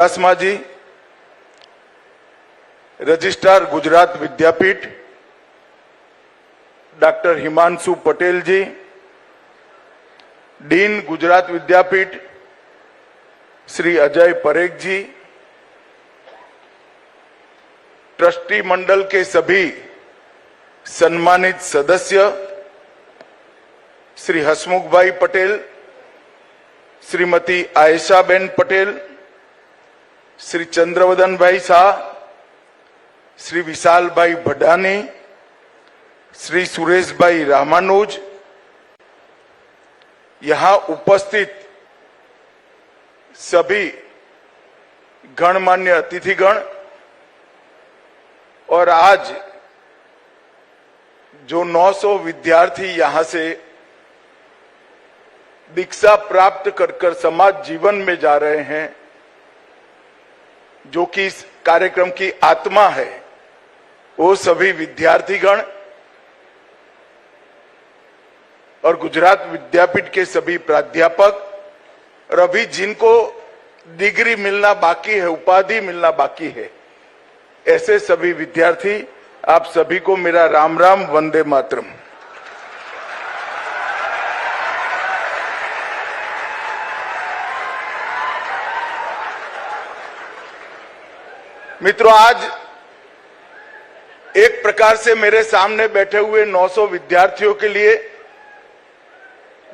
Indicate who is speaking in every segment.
Speaker 1: चुडासमा जी, registrar Gujarat Vidyapith doctor Himanshu Patel जी, dean Gujarat Vidyapith Shri Ajay परेख जी, trustee मंडल के सभी सम्मानित सदस्य श्री हसमुख भाई पटेल, श्रीमती आयशाबेन पटेल, श्री चंद्रवदन भाई शाह, श्री विशाल भाई भडानी, श्री सुरेश भाई रामानुज, यहां उपस्थित सभी गणमान्य अतिथिगण और आज जो 900 विद्यार्थी यहां से दीक्षा प्राप्त कर समाज जीवन में जा रहे हैं, जो कि इस कार्यक्रम की आत्मा है, वो सभी विद्यार्थीगण और गुजरात विद्यापीठ के सभी प्राध्यापक और अभी जिनको डिग्री मिलना बाकी है, उपाधि मिलना बाकी है, ऐसे सभी विद्यार्थी, आप सभी को मेरा राम राम, वंदे मातरम। मित्रों, आज एक प्रकार से मेरे सामने बैठे हुए 900 विद्यार्थियों के लिए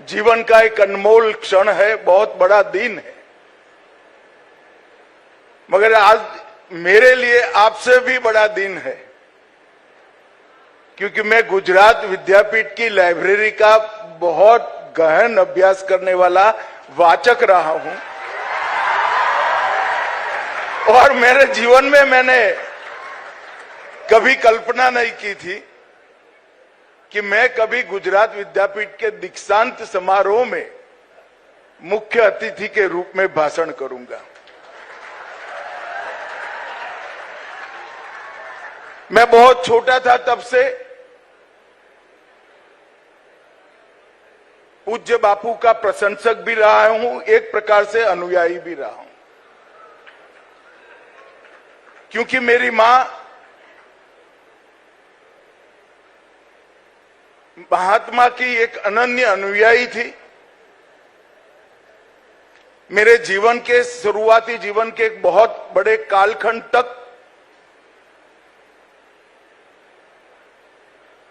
Speaker 1: जीवन का एक अनमोल क्षण है, बहुत बड़ा दिन है, मगर आज मेरे लिए आपसे भी बड़ा दिन है, क्योंकि मैं गुजरात विद्यापीठ की लाइब्रेरी का बहुत गहन अभ्यास करने वाला वाचक रहा हूं और मेरे जीवन में मैंने कभी कल्पना नहीं की थी कि मैं कभी गुजरात विद्यापीठ के दीक्षांत समारोह में मुख्य अतिथि के रूप में भाषण करूंगा। मैं बहुत छोटा था तब से पूज्य बापू का प्रशंसक भी रहा हूं, एक प्रकार से अनुयायी भी रहा हूं, क्योंकि मेरी मां महात्मा की एक अनन्य अनुयायी थी। मेरे जीवन के शुरुआती जीवन के एक बहुत बड़े कालखंड तक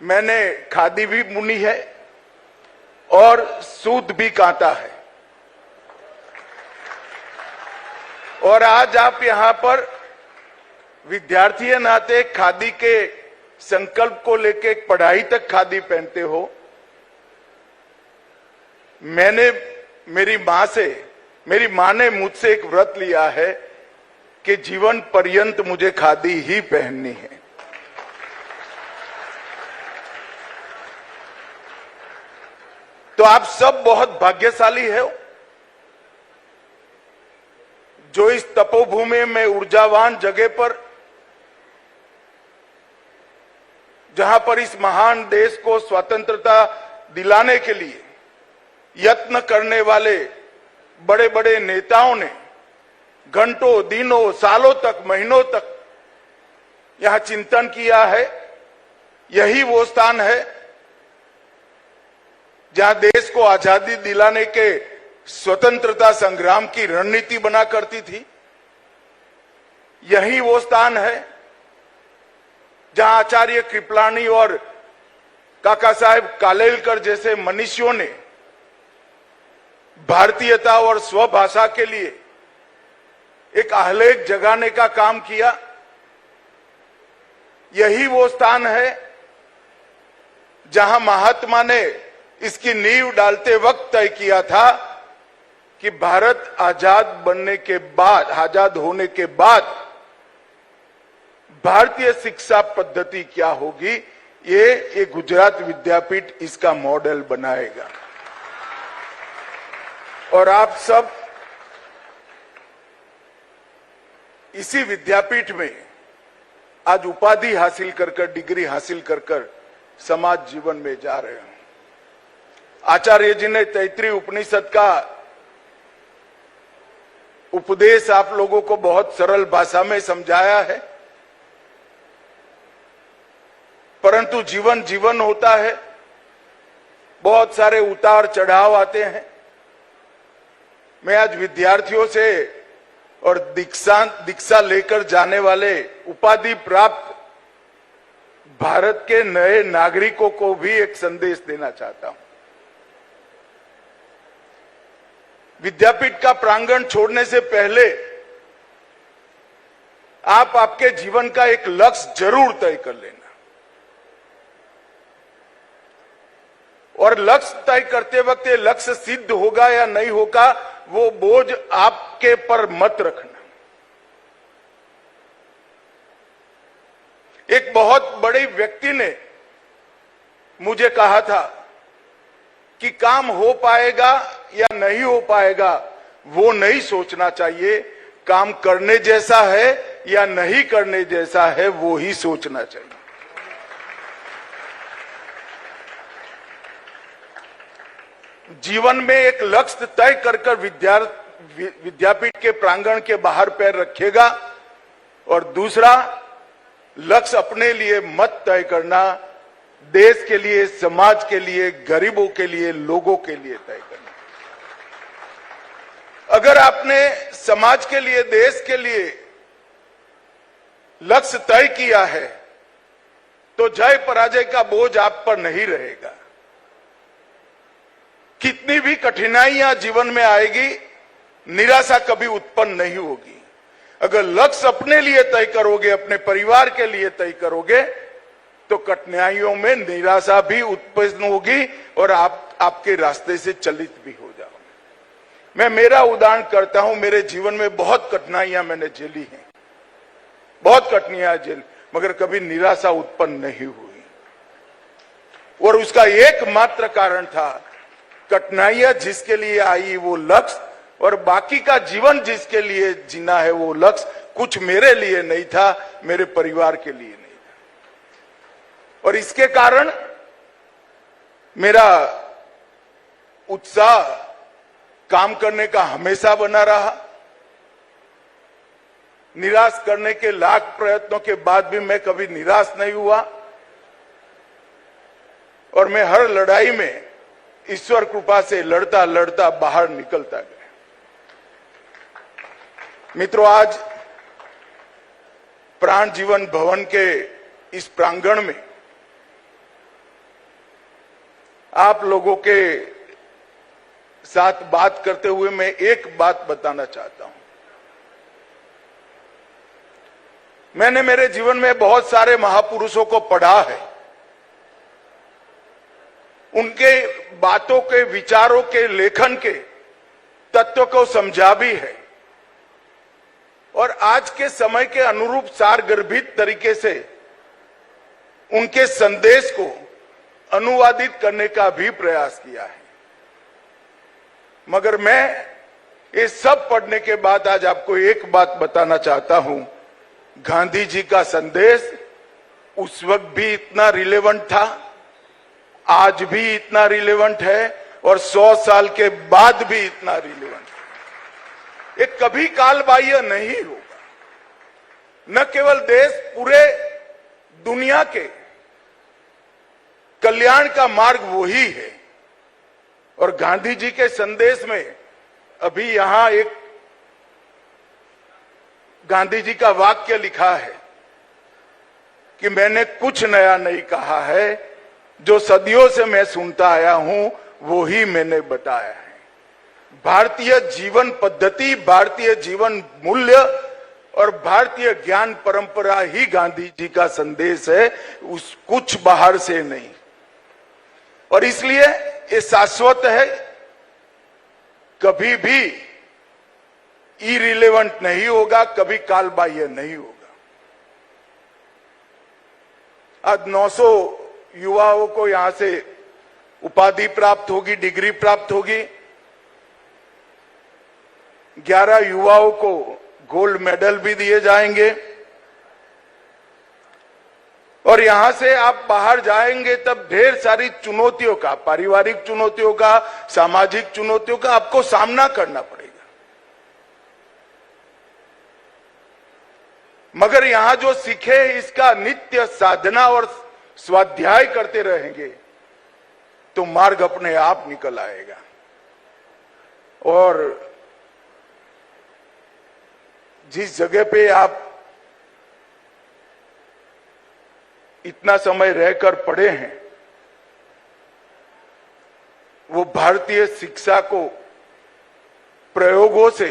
Speaker 1: मैंने खादी भी बुनी है और सूत भी काता है, और आज आप यहां पर विद्यार्थी के नाते खादी के संकल्प को लेके पढ़ाई तक खादी पहनते हो। मेरी मां ने मुझसे एक व्रत लिया है कि जीवन पर्यंत मुझे खादी ही पहननी है। तो आप सब बहुत भाग्यशाली हो जो इस तपोभूमि में ऊर्जावान जगह पर, जहां पर इस महान देश को स्वतंत्रता दिलाने के लिए यत्न करने वाले बड़े बड़े नेताओं ने घंटों, दिनों, सालों तक, महीनों तक यहां चिंतन किया है। यही वो स्थान है जहां देश को आजादी दिलाने के स्वतंत्रता संग्राम की रणनीति बना करती थी। यही वो स्थान है जहां आचार्य कृपलानी और काका साहेब कालेलकर जैसे मनीषियों ने भारतीयता और स्वभाषा के लिए एक आह्लाद जगाने का काम किया। यही वो स्थान है जहां महात्मा ने इसकी नींव डालते वक्त तय किया था कि भारत आजाद होने के बाद भारतीय शिक्षा पद्धति क्या होगी, ये गुजरात विद्यापीठ इसका मॉडल बनाएगा। और आप सब इसी विद्यापीठ में आज उपाधि हासिल कर डिग्री हासिल कर समाज जीवन में जा रहे हैं। आचार्य जी ने तैत्रीय उपनिषद का उपदेश आप लोगों को बहुत सरल भाषा में समझाया है, परंतु जीवन जीवन होता है, बहुत सारे उतार चढ़ाव आते हैं। मैं आज विद्यार्थियों से और दीक्षा लेकर जाने वाले उपाधि प्राप्त भारत के नए नागरिकों को भी एक संदेश देना चाहता हूं। विद्यापीठ का प्रांगण छोड़ने से पहले आप आपके जीवन का एक लक्ष्य जरूर तय कर लेना, और लक्ष्य तय करते वक्त ये लक्ष्य सिद्ध होगा या नहीं होगा वो बोझ आपके पर मत रखना। एक बहुत बड़े व्यक्ति ने मुझे कहा था कि काम हो पाएगा या नहीं हो पाएगा वो नहीं सोचना चाहिए, काम करने जैसा है या नहीं करने जैसा है वो ही सोचना चाहिए। जीवन में एक लक्ष्य तय कर विद्यापीठ के प्रांगण के बाहर पैर रखेगा, और दूसरा लक्ष्य अपने लिए मत तय करना, देश के लिए, समाज के लिए, गरीबों के लिए, लोगों के लिए तय करना। अगर आपने समाज के लिए, देश के लिए लक्ष्य तय किया है तो जय पराजय का बोझ आप पर नहीं रहेगा। कितनी भी कठिनाइयां जीवन में आएगी, निराशा कभी उत्पन्न नहीं होगी। अगर लक्ष्य अपने लिए तय करोगे, अपने परिवार के लिए तय करोगे, तो कठिनाइयों में निराशा भी उत्पन्न होगी और आप आपके रास्ते से चलित भी हो जाओगे। मैं मेरा उदाहरण करता हूं, मेरे जीवन में बहुत कठिनाइयां मैंने झेली हैं, बहुत कठिनाइयां झेली, मगर कभी निराशा उत्पन्न नहीं हुई। और उसका एकमात्र कारण था कठिनाइयां जिसके लिए आई वो लक्ष्य, और बाकी का जीवन जिसके लिए जीना है वो लक्ष्य कुछ मेरे लिए नहीं था, मेरे परिवार के लिए नहीं था। और इसके कारण मेरा उत्साह काम करने का हमेशा बना रहा। निराश करने के लाख प्रयत्नों के बाद भी मैं कभी निराश नहीं हुआ, और मैं हर लड़ाई में ईश्वर कृपा से लड़ता लड़ता बाहर निकलता गया। मित्रों, आज प्राण जीवन भवन के इस प्रांगण में आप लोगों के साथ बात करते हुए मैं एक बात बताना चाहता हूं। मैंने मेरे जीवन में बहुत सारे महापुरुषों को पढ़ा है, उनके बातों के, विचारों के, लेखन के तत्व को समझा भी है, और आज के समय के अनुरूप सारगर्भित तरीके से उनके संदेश को अनुवादित करने का भी प्रयास किया है। मगर मैं ये सब पढ़ने के बाद आज आपको एक बात बताना चाहता हूं, गांधी जी का संदेश उस वक्त भी इतना रिलेवेंट था, आज भी इतना रिलेवेंट है, और 100 साल के बाद भी इतना रिलेवेंट है। ये कभी कालबाह्य नहीं होगा। न केवल देश, पूरे दुनिया के कल्याण का मार्ग वही है। और गांधी जी के संदेश में अभी यहां एक गांधी जी का वाक्य लिखा है कि मैंने कुछ नया नहीं कहा है, जो सदियों से मैं सुनता आया हूं वो ही मैंने बताया है। भारतीय जीवन पद्धति, भारतीय जीवन मूल्य और भारतीय ज्ञान परंपरा ही गांधी जी का संदेश है, उस कुछ बाहर से नहीं। और इसलिए ये शाश्वत है, कभी भी इरिलेवेंट नहीं होगा, कभी कालबाह्य नहीं होगा। आज 900 युवाओं को यहां से उपाधि प्राप्त होगी, डिग्री प्राप्त होगी। 11 युवाओं को गोल्ड मेडल भी दिए जाएंगे, और यहां से आप बाहर जाएंगे तब ढेर सारी चुनौतियों का, पारिवारिक चुनौतियों का, सामाजिक चुनौतियों का आपको सामना करना पड़ेगा। मगर यहां जो सीखे इसका नित्य साधना और स्वाध्याय करते रहेंगे तो मार्ग अपने आप निकल आएगा। और जिस जगह पे आप इतना समय रहकर पढ़े हैं वो भारतीय शिक्षा को प्रयोगों से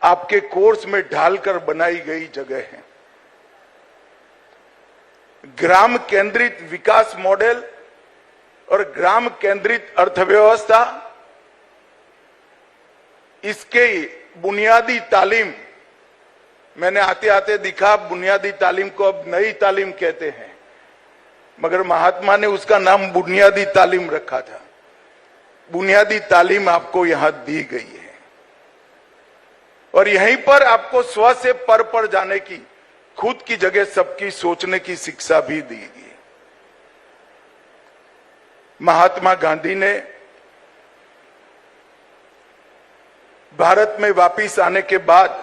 Speaker 1: आपके कोर्स में ढालकर बनाई गई जगह है। ग्राम केंद्रित विकास मॉडल और ग्राम केंद्रित अर्थव्यवस्था, इसके बुनियादी तालीम, मैंने आते आते दिखा बुनियादी तालीम को अब नई तालीम कहते हैं, मगर महात्मा ने उसका नाम बुनियादी तालीम रखा था। बुनियादी तालीम आपको यहां दी गई है और यहीं पर आपको स्व से पर जाने की, खुद की जगह सबकी सोचने की शिक्षा भी दी गई। महात्मा गांधी ने भारत में वापिस आने के बाद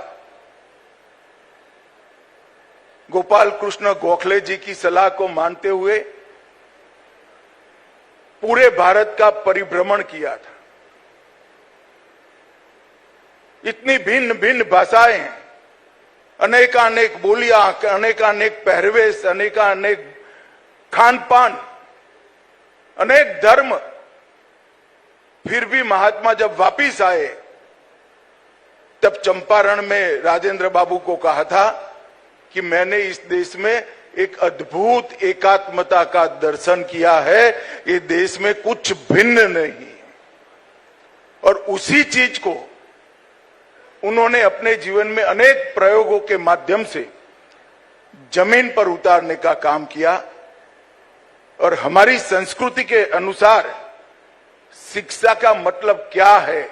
Speaker 1: गोपाल कृष्ण गोखले जी की सलाह को मानते हुए पूरे भारत का परिभ्रमण किया था। इतनी भिन्न भिन्न भाषाएं, अनेकानेक बोलियां, अनेकानेक पहरवेश, अनेकानेक खान पान, अनेक धर्म, फिर भी महात्मा जब वापिस आए तब चंपारण में राजेंद्र बाबू को कहा था कि मैंने इस देश में एक अद्भुत एकात्मता का दर्शन किया है, ये देश में कुछ भिन्न नहीं। और उसी चीज को उन्होंने अपने जीवन में अनेक प्रयोगों के माध्यम से जमीन पर उतारने का काम किया। और हमारी संस्कृति के अनुसार शिक्षा का मतलब क्या है,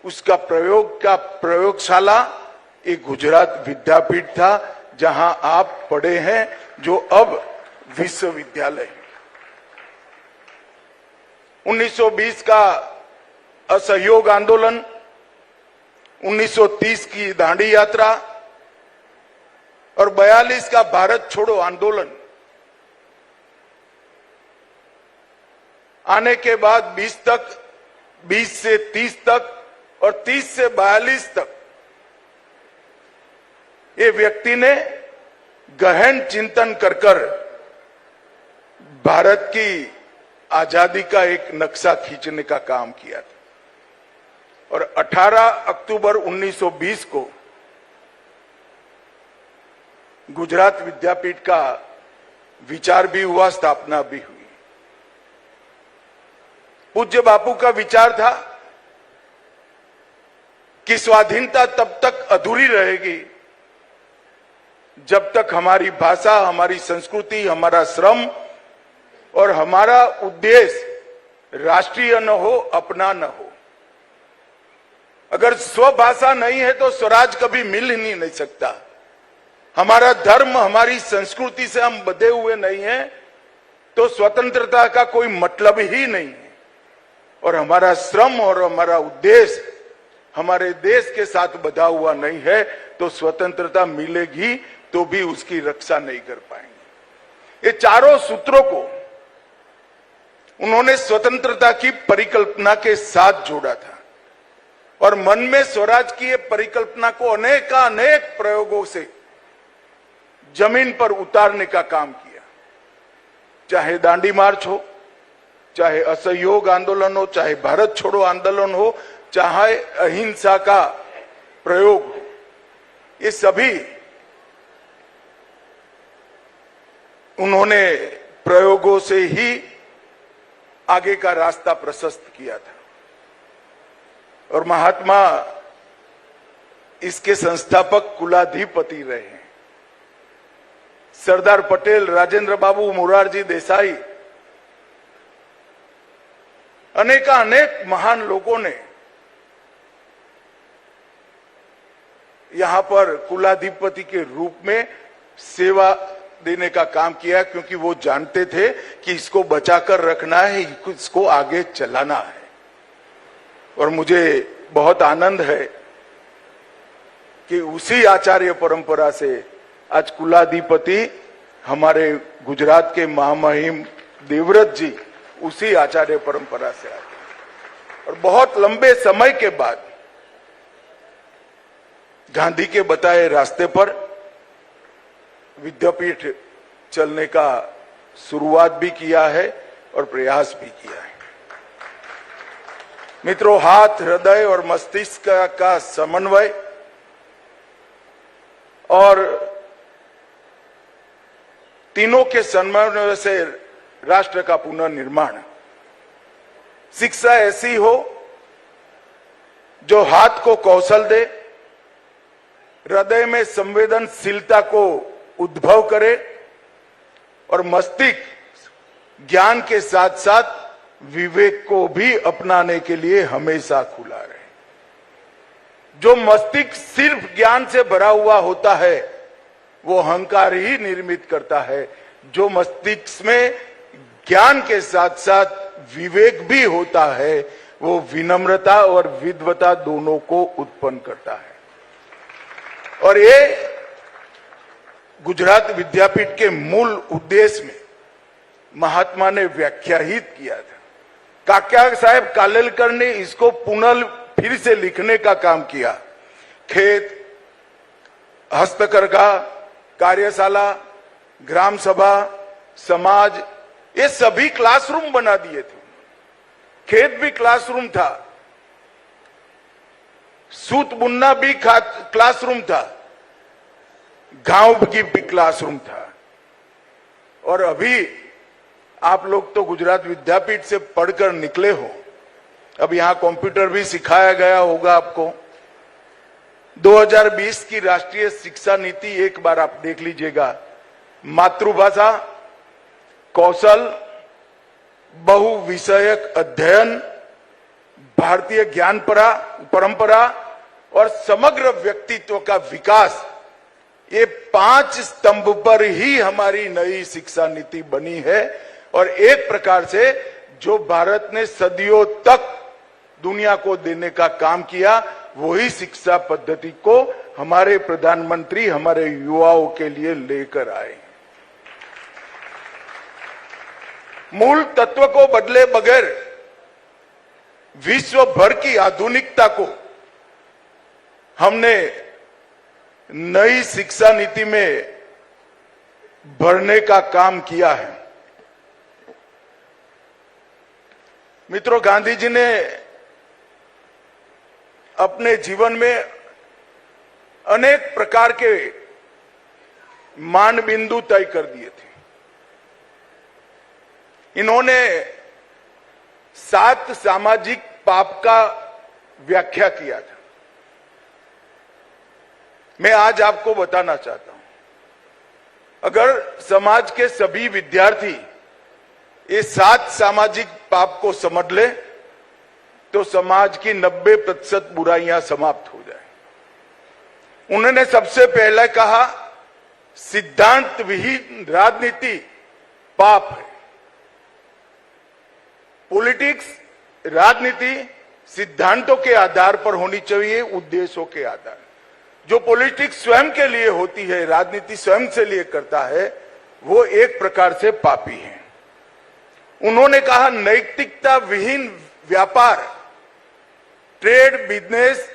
Speaker 1: उसका प्रयोगशाला एक गुजरात विद्यापीठ था जहां आप पढ़े हैं, जो अब विश्वविद्यालय है। 1920 का असहयोग आंदोलन, 1930 की दांडी यात्रा और 42 का भारत छोड़ो आंदोलन आने के बाद 20 तक, 20 से 30 तक और 30 से 42 तक ये व्यक्ति ने गहन चिंतन कर भारत की आजादी का एक नक्शा खींचने का काम किया था। और 18 अक्टूबर 1920 को गुजरात विद्यापीठ का विचार भी हुआ, स्थापना भी हुई। पूज्य बापू का विचार था कि स्वाधीनता तब तक अधूरी रहेगी जब तक हमारी भाषा, हमारी संस्कृति, हमारा श्रम और हमारा उद्देश्य राष्ट्रीय न हो, अपना न हो। अगर स्वभाषा नहीं है तो स्वराज कभी मिल ही नहीं सकता। हमारा धर्म, हमारी संस्कृति से हम बंधे हुए नहीं हैं तो स्वतंत्रता का कोई मतलब ही नहीं है। और हमारा श्रम और हमारा उद्देश्य हमारे देश के साथ बंधा हुआ नहीं है तो स्वतंत्रता मिलेगी तो भी उसकी रक्षा नहीं कर पाएंगे। ये चारों सूत्रों को उन्होंने स्वतंत्रता की परिकल्पना के साथ जोड़ा था और मन में स्वराज की ये परिकल्पना को अनेक प्रयोगों से जमीन पर उतारने का काम किया। चाहे दांडी मार्च हो, चाहे असहयोग आंदोलन हो, चाहे भारत छोड़ो आंदोलन हो, चाहे अहिंसा का प्रयोग हो, ये सभी उन्होंने प्रयोगों से ही आगे का रास्ता प्रशस्त किया था। और महात्मा इसके संस्थापक कुलाधिपति रहे हैं। सरदार पटेल, राजेंद्र बाबू, मोरारजी देसाई, अनेक महान लोगों ने यहां पर कुलाधिपति के रूप में सेवा देने का काम किया, क्योंकि वो जानते थे कि इसको बचाकर रखना है, इसको आगे चलाना है। और मुझे बहुत आनंद है कि उसी आचार्य परंपरा से आज कुलाधिपति हमारे गुजरात के महामहिम देवव्रत जी उसी आचार्य परंपरा से आते हैं। और बहुत लंबे समय के बाद गांधी के बताए रास्ते पर विद्यापीठ चलने का शुरुआत भी किया है और प्रयास भी किया है। मित्रों, हाथ, हृदय और मस्तिष्क का समन्वय और तीनों के समन्वय से राष्ट्र का पुनर्निर्माण। शिक्षा ऐसी हो जो हाथ को कौशल दे, हृदय में संवेदनशीलता को उद्भव करे और मस्तिष्क ज्ञान के साथ साथ विवेक को भी अपनाने के लिए हमेशा खुला रहे। जो मस्तिष्क सिर्फ ज्ञान से भरा हुआ होता है वो अहंकार ही निर्मित करता है। जो मस्तिष्क में ज्ञान के साथ साथ विवेक भी होता है वो विनम्रता और विद्वता दोनों को उत्पन्न करता है। और ये गुजरात विद्यापीठ के मूल उद्देश्य में महात्मा ने व्याख्यायित किया था। काका साहेब कालेलकर ने इसको पुनः फिर से लिखने का काम किया। खेत, हस्तकरघा, कार्यशाला, ग्राम सभा, समाज, ये सभी क्लासरूम बना दिए थे। खेत भी क्लासरूम था, सूत बुनना भी क्लासरूम था, गांव की भी क्लासरूम था। और अभी आप लोग तो गुजरात विद्यापीठ से पढ़कर निकले हो, अब यहां कंप्यूटर भी सिखाया गया होगा आपको। 2020 की राष्ट्रीय शिक्षा नीति एक बार आप देख लीजिएगा। मातृभाषा, कौशल, बहुविषयक अध्ययन, भारतीय ज्ञान परंपरा और समग्र व्यक्तित्व का विकास, ये 5 स्तंभ पर ही हमारी नई शिक्षा नीति बनी है। और एक प्रकार से जो भारत ने सदियों तक दुनिया को देने का काम किया वही शिक्षा पद्धति को हमारे प्रधानमंत्री हमारे युवाओं के लिए लेकर आए। मूल तत्व को बदले बगैर विश्व भर की आधुनिकता को हमने नई शिक्षा नीति में भरने का काम किया है। मित्रों, गांधी जी ने अपने जीवन में अनेक प्रकार के मान बिंदु तय कर दिए थे। इन्होंने 7 सामाजिक पाप का व्याख्या किया था। मैं आज आपको बताना चाहता हूं, अगर समाज के सभी विद्यार्थी ये 7 सामाजिक पाप को समझ ले तो समाज की 90% बुराइयां समाप्त हो जाए। उन्होंने सबसे पहले कहा सिद्धांत विहीन राजनीति पाप है। पॉलिटिक्स, राजनीति सिद्धांतों के आधार पर होनी चाहिए, उद्देश्यों के आधार। जो पॉलिटिक्स स्वयं के लिए होती है, राजनीति स्वयं से लिए करता है, वो एक प्रकार से पापी है। उन्होंने कहा नैतिकता विहीन व्यापार, ट्रेड, बिजनेस,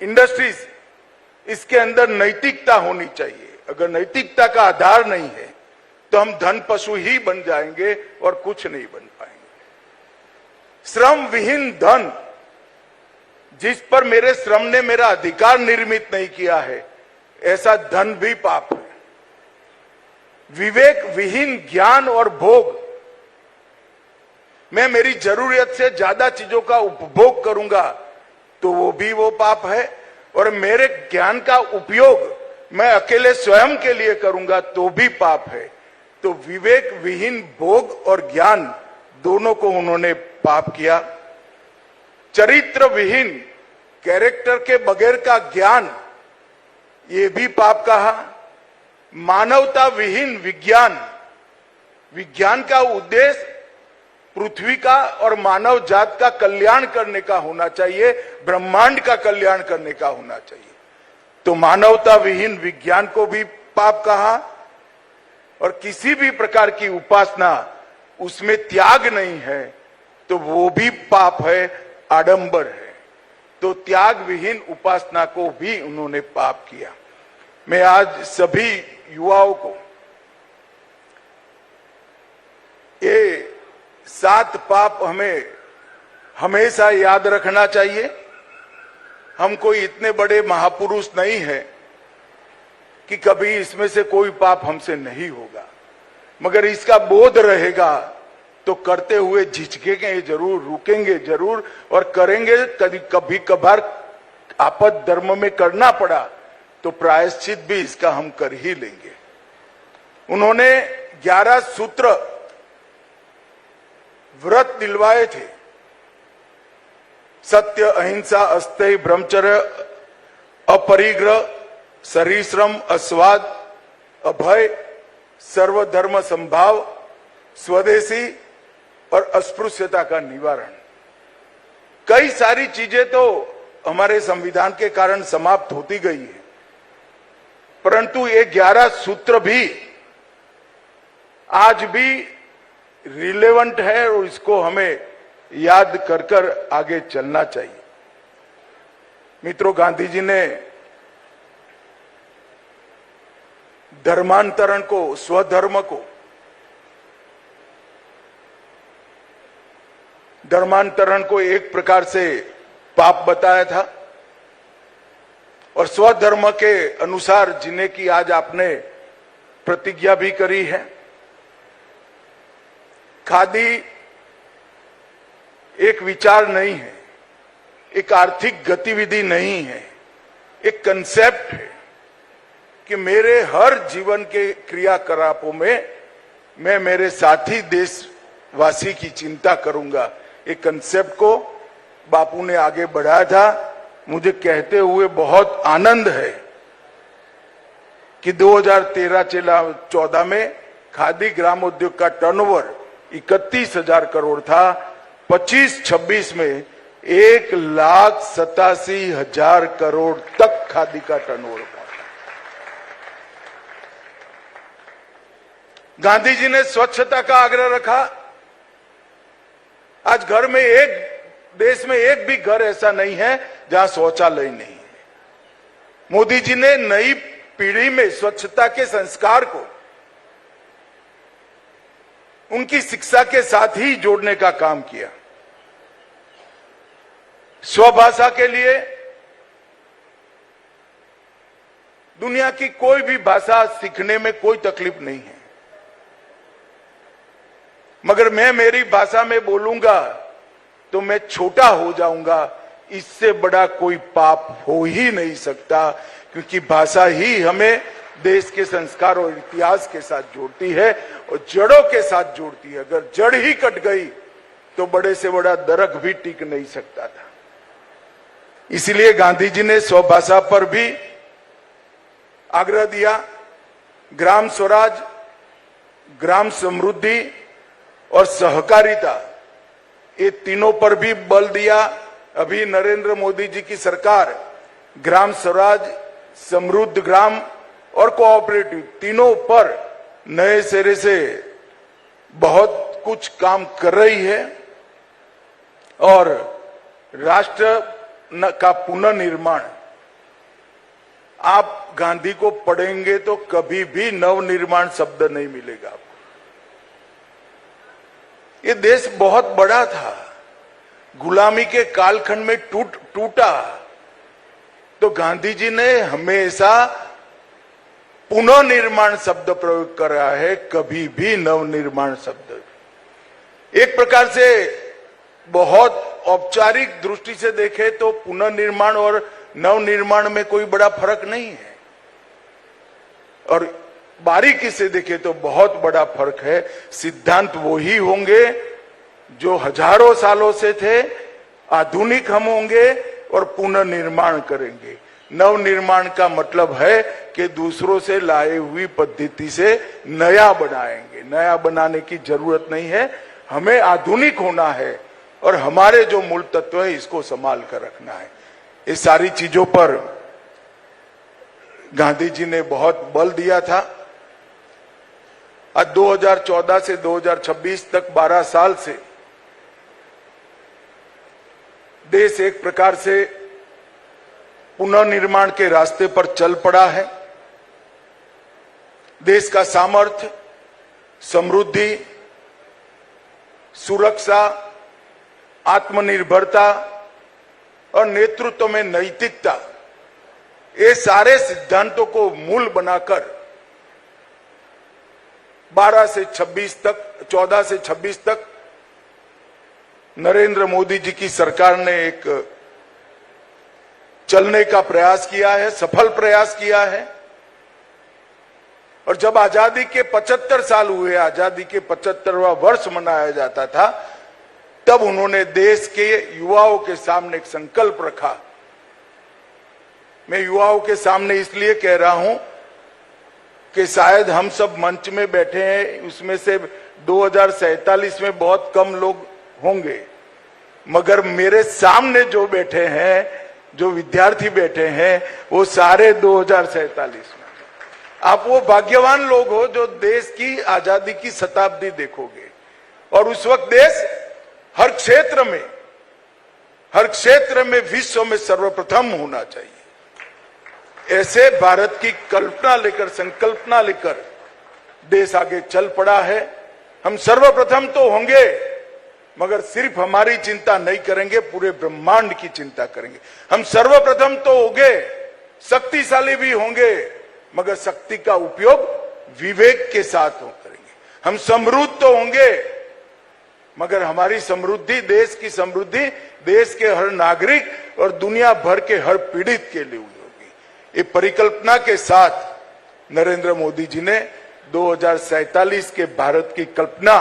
Speaker 1: इंडस्ट्रीज, इसके अंदर नैतिकता होनी चाहिए। अगर नैतिकता का आधार नहीं है तो हम धन पशु ही बन जाएंगे और कुछ नहीं बन पाएंगे। श्रम विहीन धन, जिस पर मेरे श्रम ने मेरा अधिकार निर्मित नहीं किया है, ऐसा धन भी पाप है। विवेक विहीन ज्ञान और भोग, मैं मेरी जरूरत से ज्यादा चीजों का उपभोग करूंगा तो वो पाप है। और मेरे ज्ञान का उपयोग मैं अकेले स्वयं के लिए करूंगा तो भी पाप है। तो विवेक विहीन भोग और ज्ञान दोनों को उन्होंने पाप किया। चरित्र विहीन, कैरेक्टर के बगैर का ज्ञान, ये भी पाप कहा। मानवता विहीन विज्ञान, विज्ञान का उद्देश्य पृथ्वी का और मानव जात का कल्याण करने का होना चाहिए, ब्रह्मांड का कल्याण करने का होना चाहिए। तो मानवता विहीन विज्ञान को भी पाप कहा, और किसी भी प्रकार की उपासना उसमें त्याग नहीं है तो वो भी पाप है, आडंबर है। तो त्याग विहीन उपासना को भी उन्होंने पाप किया। मैं आज सभी युवाओं को ये 7 पाप हमें हमेशा याद रखना चाहिए। हम कोई इतने बड़े महापुरुष नहीं है कि कभी इसमें से कोई पाप हमसे नहीं होगा, मगर इसका बोध रहेगा तो करते हुए झिझकेंगे जरूर, रुकेंगे जरूर और करेंगे। कभी कभार आपद धर्म में करना पड़ा तो प्रायश्चित भी इसका हम कर ही लेंगे। उन्होंने 11 सूत्र व्रत दिलवाए थे। सत्य, अहिंसा, अस्तेय, ब्रह्मचर्य, अपरिग्रह, सरिश्रम, अस्वाद, अभय, सर्वधर्म संभाव, स्वदेशी और अस्पृश्यता का निवारण। कई सारी चीजें तो हमारे संविधान के कारण समाप्त होती गई है, परंतु ये 11 सूत्र भी आज भी रिलेवेंट है और इसको हमें याद कर कर आगे चलना चाहिए। मित्रों, गांधी जी ने धर्मांतरण को, स्वधर्म को, धर्मांतरण को एक प्रकार से पाप बताया था और स्वधर्म के अनुसार जीने की आज आपने प्रतिज्ञा भी करी है। खादी एक विचार नहीं है, एक आर्थिक गतिविधि नहीं है, एक कंसेप्ट है कि मेरे हर जीवन के क्रियाकलापों में मैं मेरे साथी देशवासी की चिंता करूंगा। एक कंसेप्ट को बापू ने आगे बढ़ाया था। मुझे कहते हुए बहुत आनंद है कि 2013-14 में खादी ग्राम उद्योग का टर्नओवर 31,000 करोड़ था। 25-26 में 1,87,000 करोड़ तक खादी का टर्नओवर पहुंचा। गांधी जी ने स्वच्छता का आग्रह रखा। आज घर में देश में एक भी घर ऐसा नहीं है जहां शौचालय नहीं है। मोदी जी ने नई पीढ़ी में स्वच्छता के संस्कार को उनकी शिक्षा के साथ ही जोड़ने का काम किया। स्वभाषा के लिए दुनिया की कोई भी भाषा सीखने में कोई तकलीफ नहीं है, मगर मैं मेरी भाषा में बोलूंगा तो मैं छोटा हो जाऊंगा। इससे बड़ा कोई पाप हो ही नहीं सकता, क्योंकि भाषा ही हमें देश के संस्कार और इतिहास के साथ जोड़ती है और जड़ों के साथ जोड़ती है। अगर जड़ ही कट गई तो बड़े से बड़ा दरख्त भी टिक नहीं सकता था। इसलिए गांधी जी ने स्वभाषा पर भी आग्रह दिया। ग्राम स्वराज, ग्राम समृद्धि और सहकारिता, ये तीनों पर भी बल दिया। अभी नरेंद्र मोदी जी की सरकार ग्राम स्वराज, समृद्ध ग्राम और कोऑपरेटिव तीनों पर नए सिरे से बहुत कुछ काम कर रही है और राष्ट्र का पुनर्निर्माण, आप गांधी को पढ़ेंगे तो कभी भी नवनिर्माण शब्द नहीं मिलेगा आपको। ये देश बहुत बड़ा था, गुलामी के कालखंड में टूटा, तो गांधी जी ने हमेशा पुनर्निर्माण शब्द प्रयोग करा है, कभी भी नवनिर्माण शब्द। एक प्रकार से बहुत औपचारिक दृष्टि से देखे तो पुनर्निर्माण और नवनिर्माण में कोई बड़ा फर्क नहीं है, और बारीकी से देखे तो बहुत बड़ा फर्क है। सिद्धांत वो ही होंगे जो हजारों सालों से थे, आधुनिक हम होंगे और पुनर्निर्माण करेंगे। नवनिर्माण का मतलब है कि दूसरों से लाए हुई पद्धति से नया बनाएंगे। नया बनाने की जरूरत नहीं है, हमें आधुनिक होना है और हमारे जो मूल तत्व है इसको संभाल कर रखना है। ये सारी चीजों पर गांधी जी ने बहुत बल दिया था। आज 2014 से 2026 तक 12 साल से देश एक प्रकार से पुनर्निर्माण के रास्ते पर चल पड़ा है। देश का सामर्थ्य, समृद्धि, सुरक्षा, आत्मनिर्भरता और नेतृत्व में नैतिकता, ये सारे सिद्धांतों को मूल बनाकर 14 से 26 तक नरेंद्र मोदी जी की सरकार ने एक चलने का प्रयास किया है, सफल प्रयास किया है। और जब आजादी के 75 साल हुए, आजादी के 75वां वर्ष मनाया जाता था, तब उन्होंने देश के युवाओं के सामने एक संकल्प रखा। मैं युवाओं के सामने इसलिए कह रहा हूं कि शायद हम सब मंच में बैठे हैं, उसमें से 2047 में बहुत कम लोग होंगे, मगर मेरे सामने जो बैठे हैं, जो विद्यार्थी बैठे हैं, वो सारे 2047 में। आप वो भाग्यवान लोग हो जो देश की आजादी की शताब्दी देखोगे। और उस वक्त देश हर क्षेत्र में विश्व में सर्वप्रथम होना चाहिए। ऐसे भारत की कल्पना लेकर, संकल्पना लेकर देश आगे चल पड़ा है। हम सर्वप्रथम तो होंगे, मगर सिर्फ हमारी चिंता नहीं करेंगे, पूरे ब्रह्मांड की चिंता करेंगे। हम सर्वप्रथम तो होंगे, शक्तिशाली भी होंगे, मगर शक्ति का उपयोग विवेक के साथ करेंगे। हम समृद्ध तो होंगे, मगर हमारी समृद्धि, देश की समृद्धि, देश के हर नागरिक और दुनिया भर के हर पीड़ित के लिए होगी। ये परिकल्पना के साथ नरेंद्र मोदी जी ने 2047 के भारत की कल्पना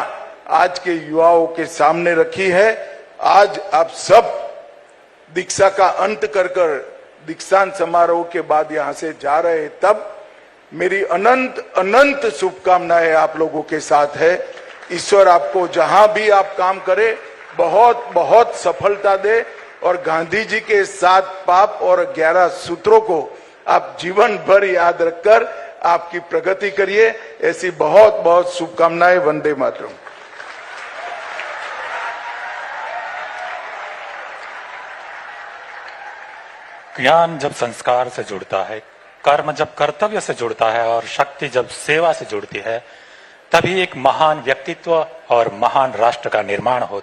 Speaker 1: आज के युवाओं के सामने रखी है। आज आप सब दीक्षा का अंत कर दीक्षांत समारोह के बाद यहां से जा रहे हैं, तब मेरी अनंत अनंत शुभकामनाएं आप लोगों के साथ है। ईश्वर आपको जहां भी आप काम करें बहुत बहुत सफलता दे, और गांधी जी के 7 पाप और 11 सूत्रों को आप जीवन भर याद रखकर आपकी प्रगति करिए। ऐसी बहुत बहुत शुभकामनाएं। वंदे मातरम।
Speaker 2: ज्ञान जब संस्कार से जुड़ता है, कर्म जब कर्तव्य से जुड़ता है और शक्ति जब सेवा से जुड़ती है, तभी एक महान व्यक्तित्व और महान राष्ट्र का निर्माण होता है।